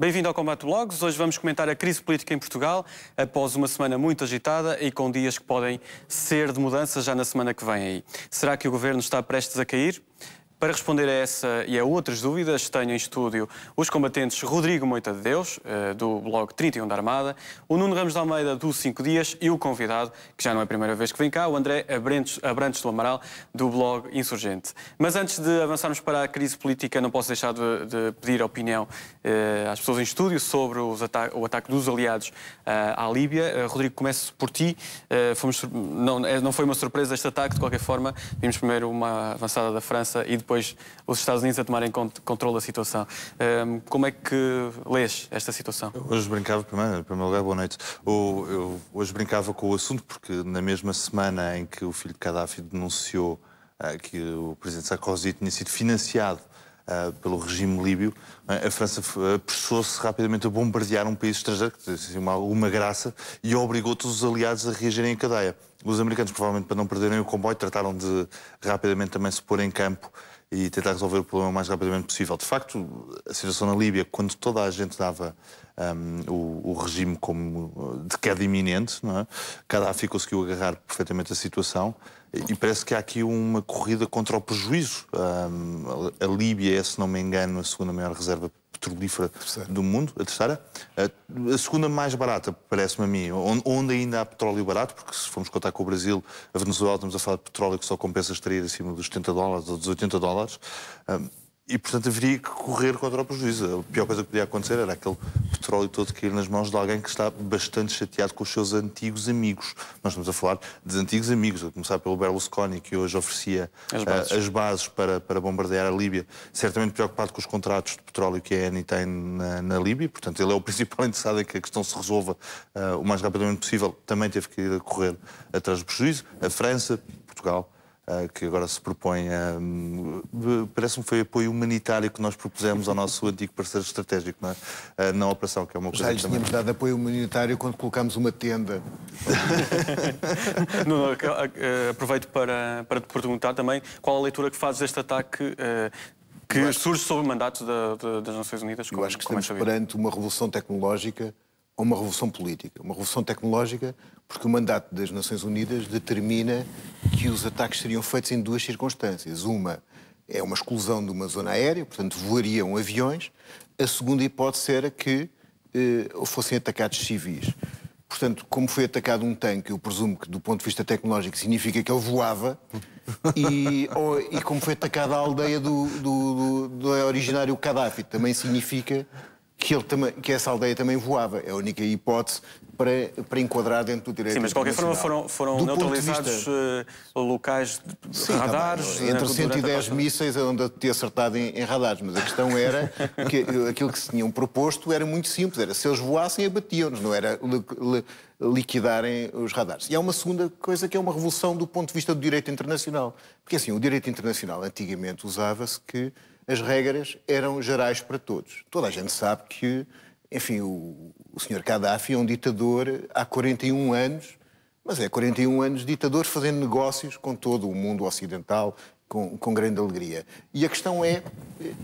Bem-vindo ao Combate Blogs. Hoje vamos comentar a crise política em Portugal após uma semana muito agitada e com dias que podem ser de mudança já na semana que vem aí. Será que o Governo está prestes a cair? Para responder a essa e a outras dúvidas, tenho em estúdio os combatentes Rodrigo Moita de Deus, do blog 31 da Armada, o Nuno Ramos de Almeida, do 5 Dias, e o convidado, que já não é a primeira vez que vem cá, o André Abrantes do Amaral, do blog Insurgente. Mas antes de avançarmos para a crise política, não posso deixar de pedir a opinião às pessoas em estúdio sobre o ataque dos aliados à Líbia. Rodrigo, começo por ti. Não foi uma surpresa este ataque, de qualquer forma. Vimos primeiro uma avançada da França e depois os Estados Unidos a tomarem controle da situação. Como é que lês esta situação? Hoje brincava, em primeiro lugar, boa noite. Eu hoje brincava com o assunto porque na mesma semana em que o filho de Gaddafi denunciou que o presidente Sarkozy tinha sido financiado pelo regime líbio, a França apressou-se rapidamente a bombardear um país estrangeiro, que tem alguma graça, e obrigou todos os aliados a reagirem em cadeia. Os americanos, provavelmente para não perderem o comboio, trataram de rapidamente também se pôr em campo e tentar resolver o problema o mais rapidamente possível. De facto, a situação na Líbia, quando toda a gente dava o regime como de queda iminente, não é? Gaddafi conseguiu agarrar perfeitamente a situação e parece que há aqui uma corrida contra o prejuízo. A Líbia é, se não me engano, a segunda maior reserva petrolífera do mundo, a terceira. A segunda mais barata, parece-me a mim, onde ainda há petróleo barato, porque se formos contar com o Brasil, a Venezuela, estamos a falar de petróleo que só compensa extrair acima dos $70 ou dos $80. E, portanto, haveria que correr contra o prejuízo. A pior coisa que podia acontecer era aquele petróleo todo cair nas mãos de alguém que está bastante chateado com os seus antigos amigos. Nós estamos a falar de antigos amigos, a começar pelo Berlusconi, que hoje oferecia as bases para bombardear a Líbia, certamente preocupado com os contratos de petróleo que a Eni tem na Líbia. Portanto, ele é o principal interessado em que a questão se resolva o mais rapidamente possível. Também teve que ir a correr atrás do prejuízo. A França, Portugal, que agora se propõe parece-me que foi apoio humanitário que nós propusemos ao nosso antigo parceiro estratégico, não é? Na operação, que é uma coisa. Já lhes tínhamos dado apoio humanitário quando colocámos uma tenda. Nuno, aproveito para te perguntar também qual a leitura que fazes deste ataque que surge sob o mandato das Nações Unidas. Eu acho que estamos perante uma revolução tecnológica ou uma revolução política. Uma revolução tecnológica porque o mandato das Nações Unidas determina que os ataques seriam feitos em duas circunstâncias. Uma é uma exclusão de uma zona aérea, portanto voariam aviões. A segunda hipótese era que fossem atacados civis. Portanto, como foi atacado um tanque, eu presumo que do ponto de vista tecnológico significa que ele voava, e como foi atacada a aldeia do originário Gaddafi, também significa que essa aldeia também voava. É a única hipótese para enquadrar dentro do direito. Sim, mas de qualquer forma foram neutralizados locais de radares. Entre 110 mísseis onde ter acertado em radares. Mas a questão era que aquilo que se tinham proposto era muito simples. Era se eles voassem, abatiam-nos. Não era liquidarem os radares. E há uma segunda coisa que é uma revolução do ponto de vista do direito internacional. Porque assim, o direito internacional antigamente usava-se que as regras eram gerais para todos. Toda a gente sabe que, enfim, o Sr. Gaddafi é um ditador há 41 anos, mas é 41 anos ditador fazendo negócios com todo o mundo ocidental, com grande alegria. E a questão é,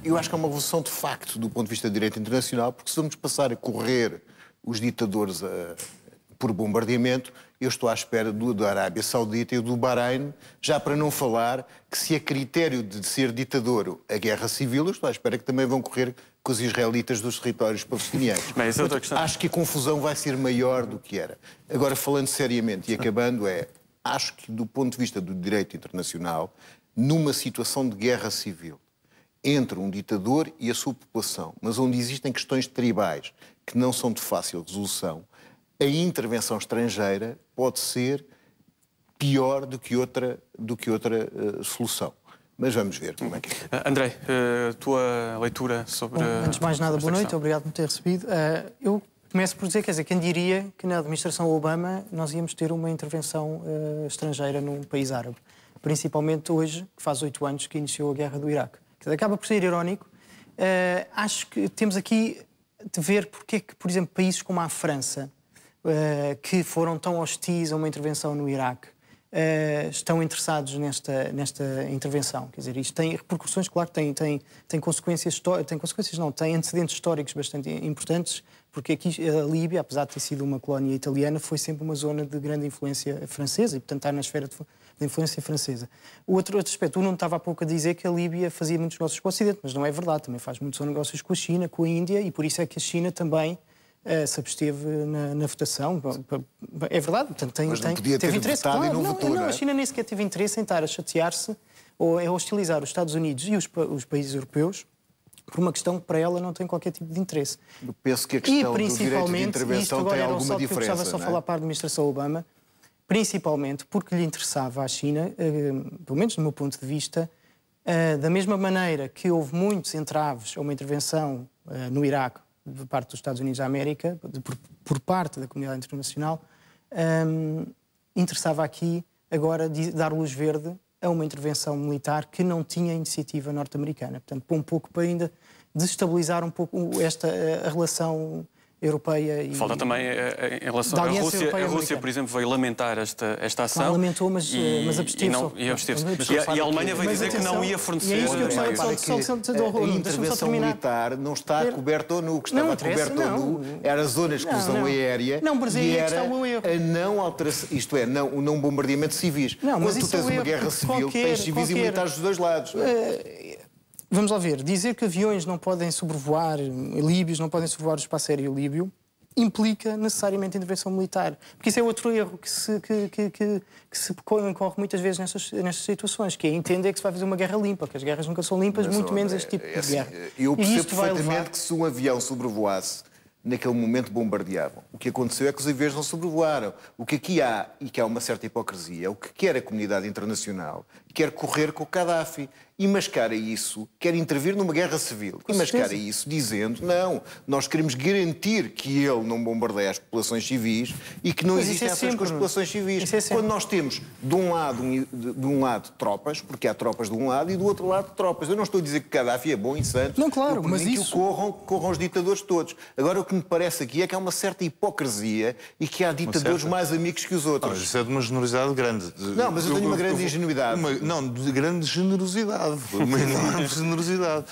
eu acho que é uma revolução de facto do ponto de vista do direito internacional, porque se vamos passar a correr os ditadores por bombardeamento, eu estou à espera da Arábia Saudita e do Bahrein, já para não falar que se é critério de ser ditador a guerra civil, eu estou à espera que também vão correr com os israelitas dos territórios palestinianos. Acho que a confusão vai ser maior do que era. Agora, falando seriamente e acabando, acho que do ponto de vista do direito internacional, numa situação de guerra civil, entre um ditador e a sua população, mas onde existem questões tribais que não são de fácil resolução, a intervenção estrangeira pode ser pior do que outra solução. Mas vamos ver como é que é. André, tua leitura sobre... Bom, antes de mais nada, boa noite, obrigado por me ter recebido. Eu começo por dizer, quem diria que na administração Obama nós íamos ter uma intervenção estrangeira num país árabe. Principalmente hoje, que faz 8 anos que iniciou a guerra do Iraque. Acaba por ser irónico. Acho que temos aqui de ver porque é que, por exemplo, países como a França, que foram tão hostis a uma intervenção no Iraque, estão interessados nesta intervenção. Quer dizer, isto tem repercussões, claro que tem consequências, tem antecedentes históricos bastante importantes, porque aqui a Líbia, apesar de ter sido uma colónia italiana, foi sempre uma zona de grande influência francesa e, portanto, está na esfera de influência francesa. O outro aspecto, o Nuno estava há pouco a dizer que a Líbia fazia muitos negócios com o Ocidente, mas não é verdade, também faz muitos negócios com a China, com a Índia, e por isso é que a China também se absteve na votação. É verdade, portanto, teve interesse. Claro, e não votou, não, a China nem sequer teve interesse em estar a chatear-se ou a hostilizar os Estados Unidos e os países europeus por uma questão que para ela não tem qualquer tipo de interesse. Eu penso que a questão do direito de intervenção tem alguma diferença. Eu gostava só de falar para a administração Obama, principalmente porque lhe interessava à China, pelo menos do meu ponto de vista, da mesma maneira que houve muitos entraves a uma intervenção no Iraque de parte dos Estados Unidos da América, por parte da comunidade internacional, interessava aqui agora dar luz verde a uma intervenção militar que não tinha iniciativa norte-americana. Portanto, um pouco para ainda desestabilizar um pouco a relação europeia e... Falta também em relação à Rússia. A Rússia, por exemplo, veio lamentar esta ação. Claro, lamentou, mas absteve-se. E a Alemanha veio dizer que não ia fornecer... A intervenção militar não está coberta ao nu. O que estava coberto ao nu era as zonas de exclusão aérea e era a não alteração, isto é, o não bombardeamento de civis. Quando tu tens uma guerra civil, tens civis e militares dos dois lados. Vamos lá ver, dizer que aviões não podem sobrevoar, líbios não podem sobrevoar o espaço aéreo líbio, implica necessariamente intervenção militar. Porque isso é outro erro que se incorre muitas vezes nestas situações, que é entender que se vai fazer uma guerra limpa, que as guerras nunca são limpas, muito menos este tipo de guerra. Eu percebo perfeitamente que se um avião sobrevoasse, naquele momento bombardeavam. O que aconteceu é que os aviões não sobrevoaram. O que aqui há, e que há uma certa hipocrisia, é o que quer a comunidade internacional, quer correr com o Gaddafi e mascara isso, quer intervir numa guerra civil. E mascara isso dizendo, não, nós queremos garantir que ele não bombardeia as populações civis e que não existem essas com as populações civis. Quando nós temos, de um lado, tropas, porque há tropas de um lado, e do outro lado, tropas. Eu não estou a dizer que Gaddafi é bom e santo. Não, claro, mas isso... que corram os ditadores todos. Agora, o que me parece aqui é que há uma certa hipocrisia e que há ditadores mais amigos que os outros. Mas isso é de uma generosidade grande. Não, mas eu tenho uma grande ingenuidade. Não, de grande generosidade. Uma enorme generosidade.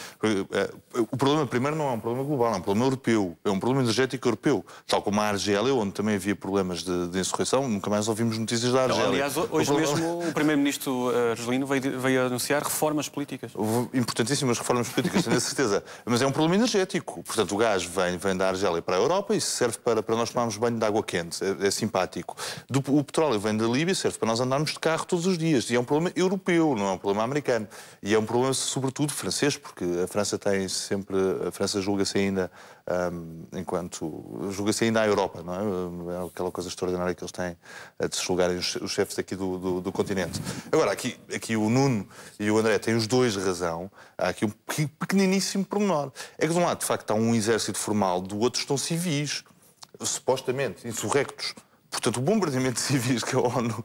O problema, primeiro, não é um problema global, é um problema europeu. É um problema energético europeu. Tal como a Argélia, onde também havia problemas de insurreição, nunca mais ouvimos notícias da Argélia. Aliás, hoje mesmo o primeiro-ministro argelino veio anunciar reformas políticas. Importantíssimas reformas políticas, tenho a certeza. Mas é um problema energético. Portanto, o gás vem da Argélia para a Europa e serve para nós tomarmos banho de água quente. É simpático. O petróleo vem da Líbia, serve para nós andarmos de carro todos os dias. E é um problema europeu, não é um problema americano. E é um problema, sobretudo, francês, porque a França tem sempre... A França julga-se ainda julga-se ainda à Europa, não é? É aquela coisa extraordinária que eles têm de se julgarem os chefes aqui do continente. Agora, aqui o Nuno e o André têm os dois razão. Há aqui um pequeniníssimo pormenor. É que, de um lado, de facto, há um exército formal, do outro estão civis, supostamente insurrectos. Portanto, o bombardeamento de civis que a ONU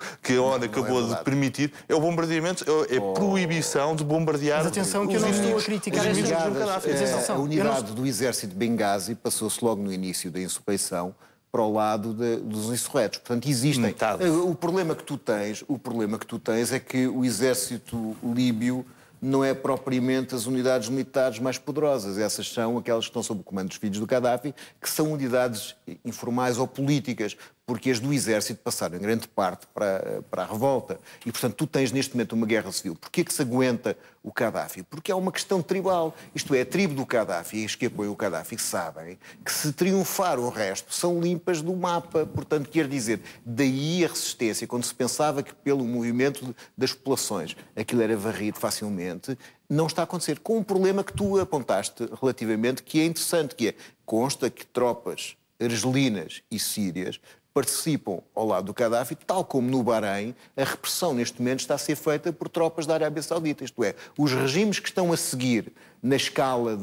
acabou de permitir é o bombardeamento, é proibição de bombardear. Mas atenção que eu não estou a criticar a unidade do exército de Benghazi passou-se logo no início da insurreição para o lado dos insurretos. Portanto, existem. O problema que tu tens é que o exército líbio não é propriamente as unidades militares mais poderosas. Essas são aquelas que estão sob o comando dos filhos do Gaddafi, que são unidades informais ou políticas, porque as do exército passaram em grande parte para a revolta. E, portanto, tu tens neste momento uma guerra civil. Porquê que se aguenta o Gaddafi? Porque é uma questão tribal. Isto é, a tribo do Gaddafi e os que apoiam o Gaddafi sabem que se triunfar o resto são limpas do mapa. Portanto, quer dizer, daí a resistência. Quando se pensava que pelo movimento das populações aquilo era varrido facilmente, não está a acontecer. Com um problema que tu apontaste relativamente, que é interessante, que é, consta que tropas argelinas e sírias participam ao lado do Gaddafi, tal como no Bahrein, a repressão neste momento está a ser feita por tropas da Arábia Saudita. Isto é, os regimes que estão a seguir na escala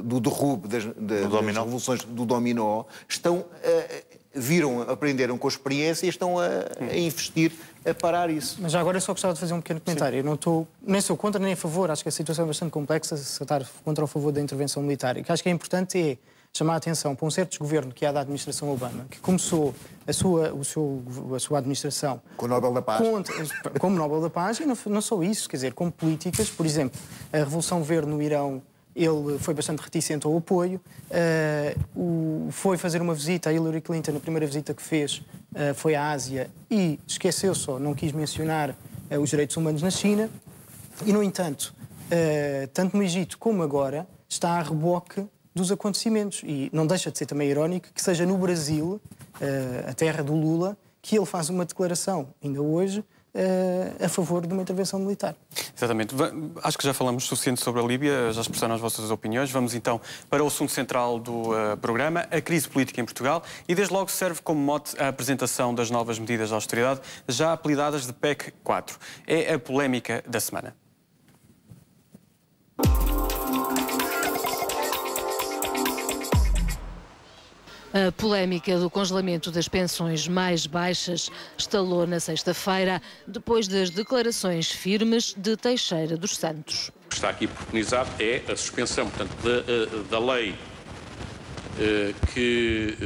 do derrube das revoluções do dominó estão aprenderam com a experiência e estão a investir a parar isso. Mas já agora eu só gostava de fazer um pequeno comentário. Eu não estou nem sou contra nem a favor, acho que a situação é bastante complexa se estar contra ou a favor da intervenção militar. O que acho que é importante é chamar a atenção para um certo desgoverno que há da administração Obama, que começou a sua administração com o Nobel da Paz. Como Nobel da Paz, e não só isso, quer dizer, como políticas, por exemplo, a Revolução Verde no Irão, ele foi bastante reticente ao apoio, foi fazer uma visita a Hillary Clinton, a primeira visita que fez foi à Ásia e esqueceu só, não quis mencionar os direitos humanos na China e, no entanto, tanto no Egito como agora, está a reboque dos acontecimentos. E não deixa de ser também irónico que seja no Brasil, a terra do Lula, que ele faz uma declaração, ainda hoje, a favor de uma intervenção militar. Exatamente. Acho que já falamos suficiente sobre a Líbia, já expressaram as vossas opiniões. Vamos então para o assunto central do programa, a crise política em Portugal, e desde logo serve como mote a apresentação das novas medidas de austeridade, já apelidadas de PEC 4. É a polémica da semana. A polémica do congelamento das pensões mais baixas estalou na sexta-feira, depois das declarações firmes de Teixeira dos Santos. O que está aqui preconizado é a suspensão, portanto, da lei que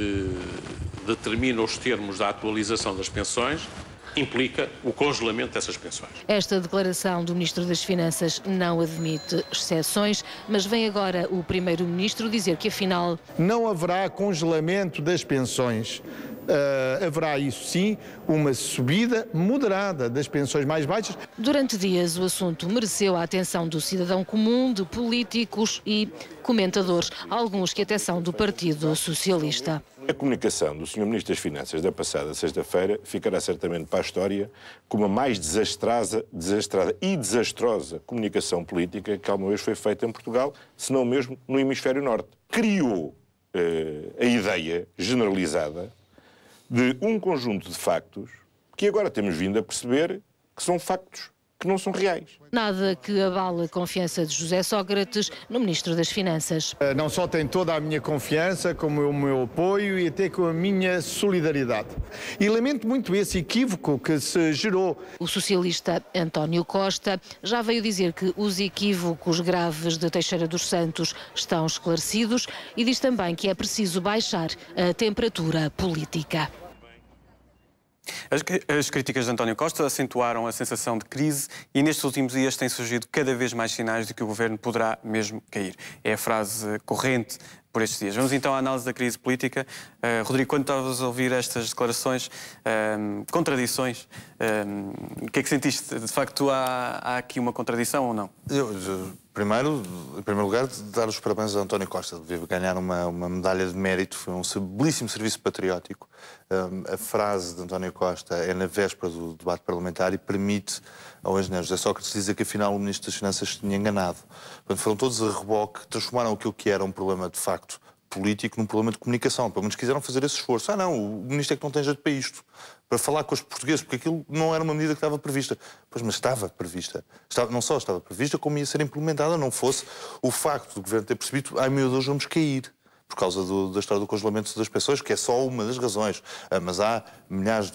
determina os termos da atualização das pensões, implica o congelamento dessas pensões. Esta declaração do Ministro das Finanças não admite exceções, mas vem agora o Primeiro-Ministro dizer que, afinal, não haverá congelamento das pensões. Haverá, isso sim, uma subida moderada das pensões mais baixas. Durante dias o assunto mereceu a atenção do cidadão comum, de políticos e comentadores, alguns que até são do Partido Socialista. A comunicação do Sr. Ministro das Finanças da passada sexta-feira ficará certamente para a história como a mais desastrada e desastrosa comunicação política que alguma vez foi feita em Portugal, se não mesmo no Hemisfério Norte. Criou a ideia generalizada de um conjunto de factos que agora temos vindo a perceber que são factos que não são reais. Nada que abale a confiança de José Sócrates no Ministro das Finanças. Não só tem toda a minha confiança, como o meu apoio e até com a minha solidariedade. E lamento muito esse equívoco que se gerou. O socialista António Costa já veio dizer que os equívocos graves de Teixeira dos Santos estão esclarecidos e diz também que é preciso baixar a temperatura política. As críticas de António Costa acentuaram a sensação de crise e nestes últimos dias têm surgido cada vez mais sinais de que o governo poderá mesmo cair. É a frase corrente por estes dias. Vamos então à análise da crise política. Rodrigo, quando estavas a ouvir estas declarações, contradições, o que é que sentiste? De facto, há aqui uma contradição ou não? Em primeiro lugar, dar os parabéns a António Costa. Deve ganhar uma medalha de mérito. Foi um belíssimo serviço patriótico. A frase de António Costa é na véspera do debate parlamentar e permite ao engenheiro José Sócrates dizer que afinal o Ministro das Finanças se tinha enganado. Portanto, foram todos a reboque, transformaram aquilo que era um problema de facto político num problema de comunicação. Pelo menos quiseram fazer esse esforço. Não, o Ministro é que não tem jeito para isto. Para falar com os portugueses, porque aquilo não era uma medida que estava prevista. Pois, mas estava prevista. Não só estava prevista, como ia ser implementada, não fosse o facto do Governo ter percebido, ai meu Deus, vamos cair. Por causa da história do congelamento das pensões, que é só uma das razões. Mas há milhares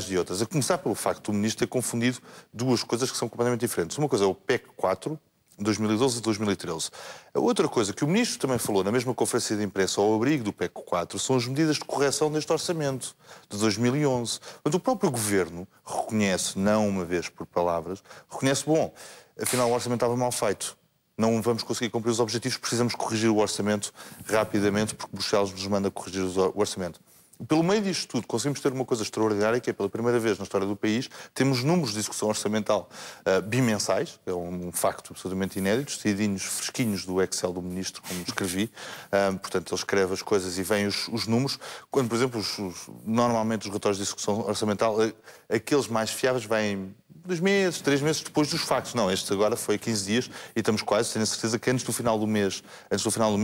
de outras. A começar pelo facto do Ministro ter confundido duas coisas que são completamente diferentes. Uma coisa é o PEC 4, 2012 e 2013. A outra coisa que o Ministro também falou na mesma conferência de imprensa ao abrigo do PEC 4 são as medidas de correção deste orçamento de 2011. Portanto, o próprio Governo reconhece, não uma vez por palavras, reconhece, bom, afinal o orçamento estava mal feito. Não vamos conseguir cumprir os objetivos, precisamos corrigir o orçamento rapidamente, porque Bruxelas nos manda corrigir o orçamento. Pelo meio disto tudo, conseguimos ter uma coisa extraordinária, que é pela primeira vez na história do país, temos números de execução orçamental bimensais, que é um facto absolutamente inédito, saídinhos fresquinhos do Excel do Ministro, como escrevi. Portanto, ele escreve as coisas e vêm os números. Quando, por exemplo, normalmente os relatórios de execução orçamental, aqueles mais fiáveis vêm 2 meses, 3 meses depois dos factos. Não, este agora foi 15 dias e estamos quase, tenho a certeza que antes do final do mês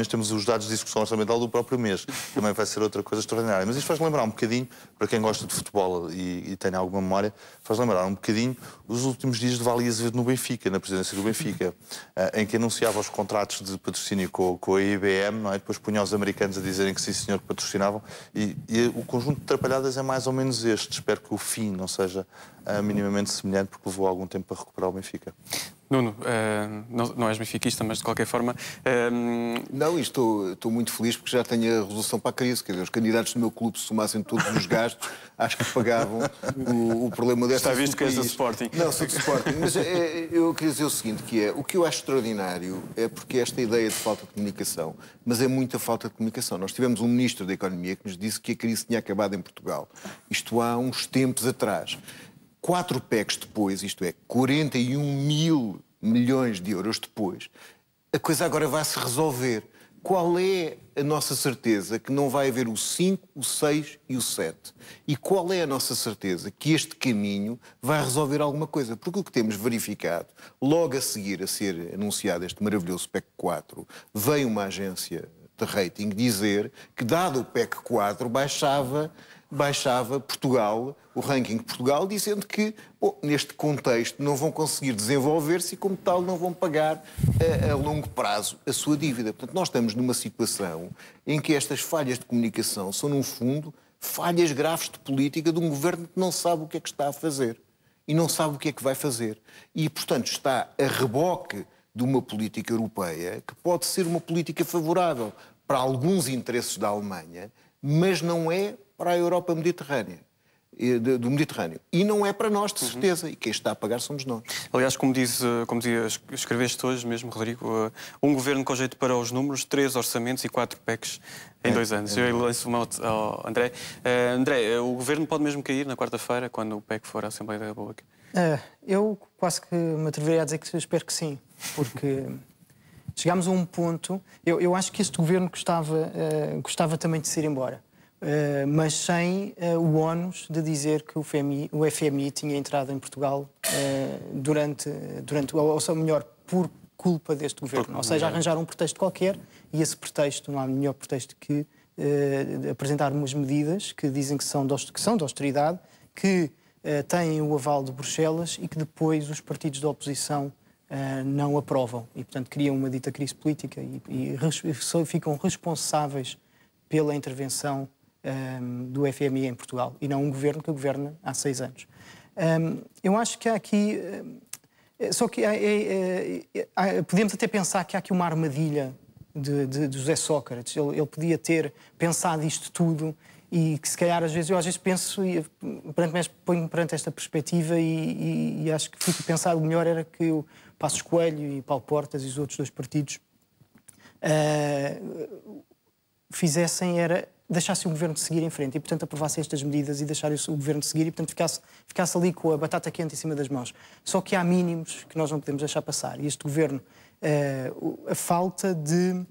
temos os dados de execução orçamental do próprio mês. Também vai ser outra coisa extraordinária. Mas Isto faz lembrar um bocadinho, para quem gosta de futebol e tem alguma memória, faz lembrar um bocadinho os últimos dias de Vali Azevedo no Benfica, na presidência do Benfica, em que anunciava os contratos de patrocínio com a IBM, não é? Depois punha os americanos a dizerem que sim, senhor, que patrocinavam. E o conjunto de trapalhadas é mais ou menos este. Espero que o fim não seja minimamente semelhante, porque levou algum tempo para recuperar o Benfica. Nuno, não és benfiquista, mas de qualquer forma... Não, e estou muito feliz porque já tenho a resolução para a crise. Quer dizer, os candidatos do meu clube, se somassem todos os gastos, acho que pagavam o problema desta... Está visto que és do Sporting. Não, sou do Sporting. Mas eu queria dizer o seguinte, que é, o que eu acho extraordinário é porque esta ideia de falta de comunicação, mas é muita falta de comunicação. Nós tivemos um ministro da Economia que nos disse que a crise tinha acabado em Portugal. Isto há uns tempos atrás. 4 PECs depois, isto é, 41 mil milhões de euros depois, a coisa agora vai se resolver. Qual é a nossa certeza que não vai haver o 5, o 6 e o 7? E qual é a nossa certeza que este caminho vai resolver alguma coisa? Porque o que temos verificado, logo a seguir a ser anunciado este maravilhoso PEC 4, veio uma agência de rating dizer que, dado o PEC 4, baixava Portugal, o ranking de Portugal, dizendo que, neste contexto, não vão conseguir desenvolver-se e, como tal, não vão pagar a longo prazo a sua dívida. Portanto, nós estamos numa situação em que estas falhas de comunicação são, no fundo, falhas graves de política de um governo que não sabe o que é que está a fazer e não sabe o que é que vai fazer. E, portanto, está a reboque de uma política europeia que pode ser uma política favorável para alguns interesses da Alemanha, mas não é para a Europa mediterrânea, do Mediterrâneo. E não é para nós, de certeza. E quem está a pagar somos nós. Aliás, como escreveste hoje mesmo, Rodrigo, um governo com jeito para os números, 3 orçamentos e 4 PECs em 2 anos. Eu lanço uma ao André. André, o governo pode mesmo cair na quarta-feira, quando o PEC for à Assembleia da República? Eu quase que me atreveria a dizer que espero que sim, porque chegámos a um ponto... Eu acho que este governo gostava também de se ir embora. Mas sem o ónus de dizer que o FMI tinha entrado em Portugal ou seja, melhor, por culpa deste governo. Ou seja, arranjar um pretexto qualquer, e esse pretexto, não há melhor pretexto que apresentar umas medidas que dizem que são de austeridade, que têm o aval de Bruxelas e que depois os partidos da oposição não aprovam. E, portanto, criam uma dita crise política e ficam responsáveis pela intervenção do FMI em Portugal, e não um governo que governa há 6 anos. Eu acho que há aqui... Só que podemos até pensar que há aqui uma armadilha de José Sócrates. Ele podia ter pensado isto tudo e que, se calhar, às vezes penso, e ponho perante esta perspectiva e acho que fico a pensar, o melhor era que o Passos Coelho e Paulo Portas e os outros 2 partidos deixassem o governo de seguir em frente e, portanto, aprovassem estas medidas e deixarem o governo de seguir e, portanto, ficasse ali com a batata quente em cima das mãos. Só que há mínimos que nós não podemos deixar passar. E este governo, a falta de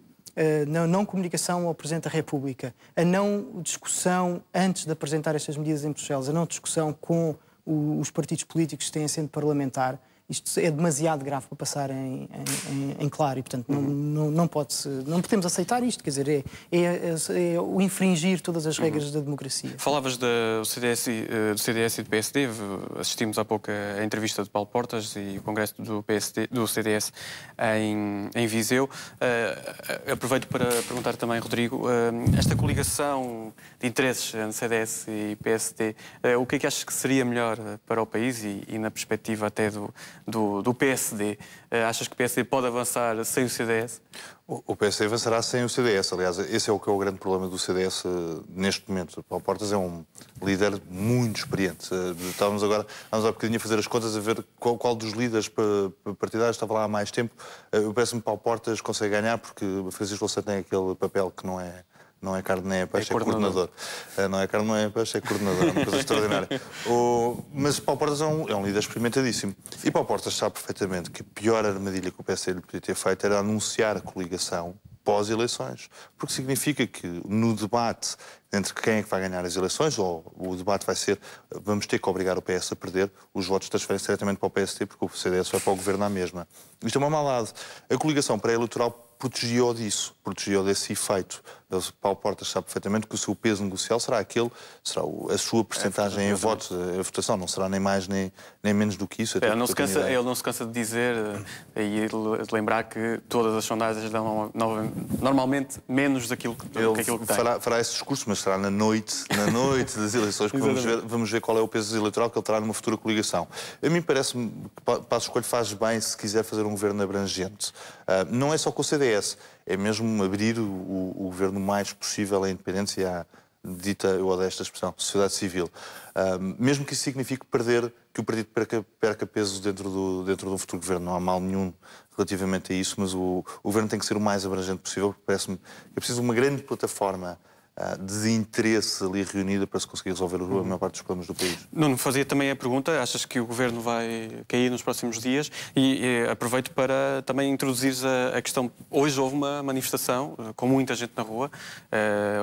não comunicação ao Presidente da República, a não discussão antes de apresentar estas medidas em Bruxelas, a não discussão com os partidos políticos que têm assento parlamentar, isto é demasiado grave para passar em claro e, portanto, não podemos aceitar isto. Quer dizer, é o infringir todas as regras da democracia. Falavas do CDS e do PSD. Assistimos há pouco à entrevista de Paulo Portas e o congresso do CDS em Viseu. Aproveito para perguntar também, Rodrigo, esta coligação de interesses entre CDS e PSD, o que é que achas que seria melhor para o país e na perspectiva até do PSD? Achas que o PSD pode avançar sem o CDS? O PSD avançará sem o CDS. Aliás, esse é o que é o grande problema do CDS neste momento. Paulo Portas é um líder muito experiente. Estávamos há bocadinho a fazer as contas, a ver qual dos líderes partidários estava lá há mais tempo. Parece-me que Paulo Portas consegue ganhar porque Francisco Louçã tem aquele papel que não é carne nem é peixe, é coordenador. Não é carne, não é peixe, é coordenador. É uma coisa extraordinária. Mas Paulo Portas é um líder experimentadíssimo. E Paulo Portas sabe perfeitamente que a pior armadilha que o PSD lhe podia ter feito era anunciar a coligação pós-eleições. Porque significa que no debate entre quem é que vai ganhar as eleições, ou o debate vai ser, vamos ter que obrigar o PS a perder, os votos transferem-se diretamente para o PSD, porque o CDS vai para o governo à mesma. Isto é uma maldade. A coligação pré-eleitoral protegia-o disso, protegia-o desse efeito Paulo Portas sabe perfeitamente que o seu peso negocial será a sua percentagem em votos, a votação, não será nem mais nem menos do que isso. Ele não se cansa de dizer e de lembrar que todas as sondagens dão normalmente menos daquilo que tem. Fará esse discurso, mas será na noite das eleições que vamos ver qual é o peso eleitoral que ele terá numa futura coligação. A mim parece-me que Passos Coelho faz bem se quiser fazer um governo abrangente. Não é só com o CDS, é mesmo abrir o governo o mais possível à independência, dita, eu odeio esta expressão, sociedade civil. Mesmo que isso signifique que o partido perca peso dentro de um futuro governo. Não há mal nenhum relativamente a isso, mas o governo tem que ser o mais abrangente possível, porque parece-me que é preciso uma grande plataforma de interesse ali reunida para se conseguir resolver a maior parte dos problemas do país. Nuno, fazia também a pergunta, achas que o Governo vai cair nos próximos dias? E aproveito para também introduzir a questão. Hoje houve uma manifestação com muita gente na rua,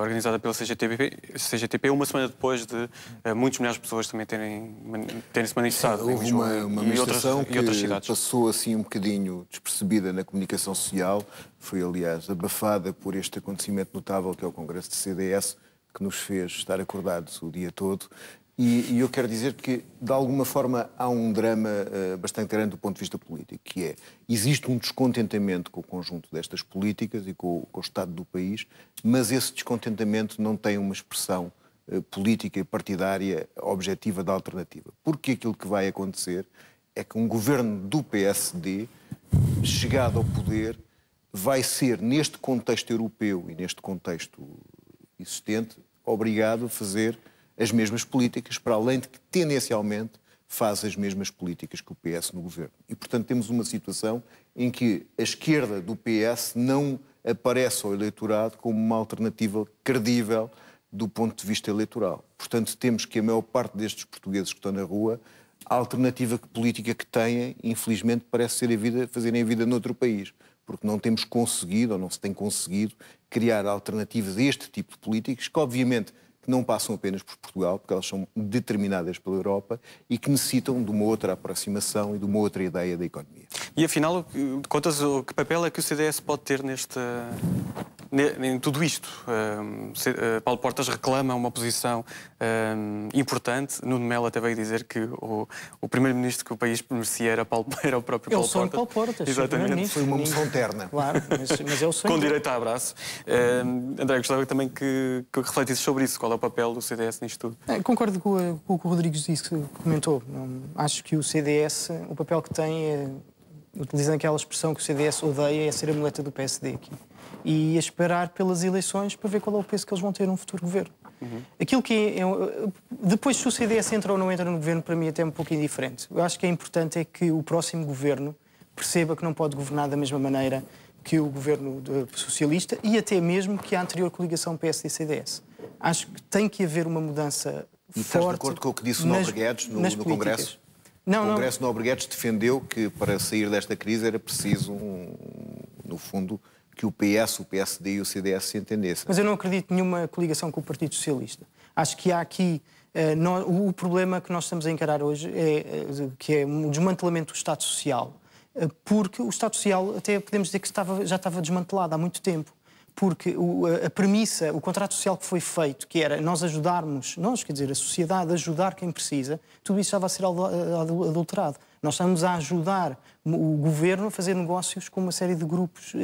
organizada pela CGTP, uma semana depois de muitas milhares de pessoas também terem-se manifestado. Houve uma manifestação e outras cidades. Passou assim um bocadinho despercebida na comunicação social, foi aliás abafada por este acontecimento notável que é o Congresso de CDS, que nos fez estar acordados o dia todo. E eu quero dizer que, de alguma forma, há um drama bastante grande do ponto de vista político, que é, existe um descontentamento com o conjunto destas políticas e com o estado do país, mas esse descontentamento não tem uma expressão política e partidária objetiva da alternativa. Porque aquilo que vai acontecer é que um governo do PSD, chegado ao poder, vai ser, neste contexto europeu e neste contexto existente, obrigado a fazer as mesmas políticas, para além de que, tendencialmente, faz as mesmas políticas que o PS no governo. E, portanto, temos uma situação em que a esquerda do PS não aparece ao eleitorado como uma alternativa credível do ponto de vista eleitoral. Portanto, temos que a maior parte destes portugueses que estão na rua, a alternativa política que têm, infelizmente, parece ser fazerem a vida noutro país. Porque não temos conseguido, ou não se tem conseguido, criar alternativas a este tipo de políticas, que obviamente não passam apenas por Portugal, porque elas são determinadas pela Europa e que necessitam de uma outra aproximação e de uma outra ideia da economia. E afinal, contas, que papel é que o CDS pode ter em tudo isto? Paulo Portas reclama uma posição importante. Nuno Melo até veio dizer que o primeiro-ministro que o país merecia era o próprio Paulo Portas. É o sonho de Paulo Portas. Exatamente. Foi uma moção terna. Claro, mas é o sonho. Com direito a abraço. André, gostava também que refletisses sobre isso. Qual é o papel do CDS nisto tudo? Concordo com o que o Rodrigues disse, que comentou. Acho que o CDS, o papel que tem é, utilizando aquela expressão que o CDS odeia, é ser a muleta do PSD aqui. E esperar pelas eleições para ver qual é o peso que eles vão ter num futuro governo. Aquilo que depois, se o CDS entra ou não entra no governo, para mim até é um pouco indiferente. Eu acho que é importante é que o próximo governo perceba que não pode governar da mesma maneira que o governo socialista e até mesmo que a anterior coligação PSD-CDS. Acho que tem que haver uma mudança forte. Estás de acordo com o que disse o Nobre Guedes no Congresso? O Congresso Nobre Guedes defendeu que para sair desta crise era preciso, no fundo, que o PS, o PSD e o CDS se entendessem. Mas eu não acredito em nenhuma coligação com o Partido Socialista. Acho que há aqui... o problema que nós estamos a encarar hoje que é o desmantelamento do Estado Social. Porque o Estado Social, até podemos dizer que já estava desmantelado há muito tempo. Porque a premissa, o contrato social que foi feito, que era nós ajudarmos, quer dizer, a sociedade ajudar quem precisa, tudo isso já vai ser adulterado. Nós estamos a ajudar o governo a fazer negócios com uma série de grupos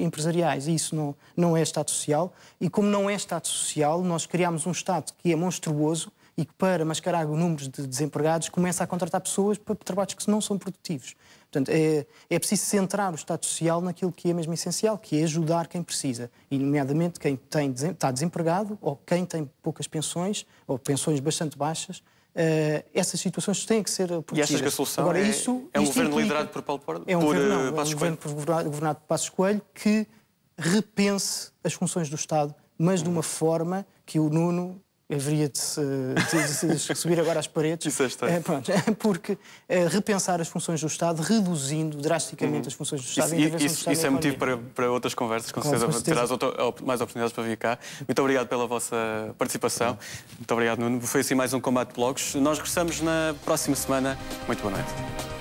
empresariais. E isso não é Estado Social. E como não é Estado Social, nós criamos um Estado que é monstruoso e que, para mascarar números de desempregados, começa a contratar pessoas para trabalhos que não são produtivos. Portanto, é preciso centrar o Estado Social naquilo que é mesmo essencial, que é ajudar quem precisa. E, nomeadamente, quem está desempregado ou quem tem poucas pensões ou pensões bastante baixas. Essas situações têm que ser protegidas. E achas que a solução agora, é um governo liderado por Paulo Portas? É um governo governado por Passos Coelho que repense as funções do Estado, mas de uma forma que o Nuno haveria de subir agora às paredes. Porque repensar as funções do Estado, reduzindo drasticamente as funções do Estado. Isso é motivo para outras conversas, com certeza terás mais oportunidades para vir cá. Muito obrigado pela vossa participação. Muito obrigado, Nuno. Foi assim mais um Combate de Blogs. Nós regressamos na próxima semana. Muito boa noite.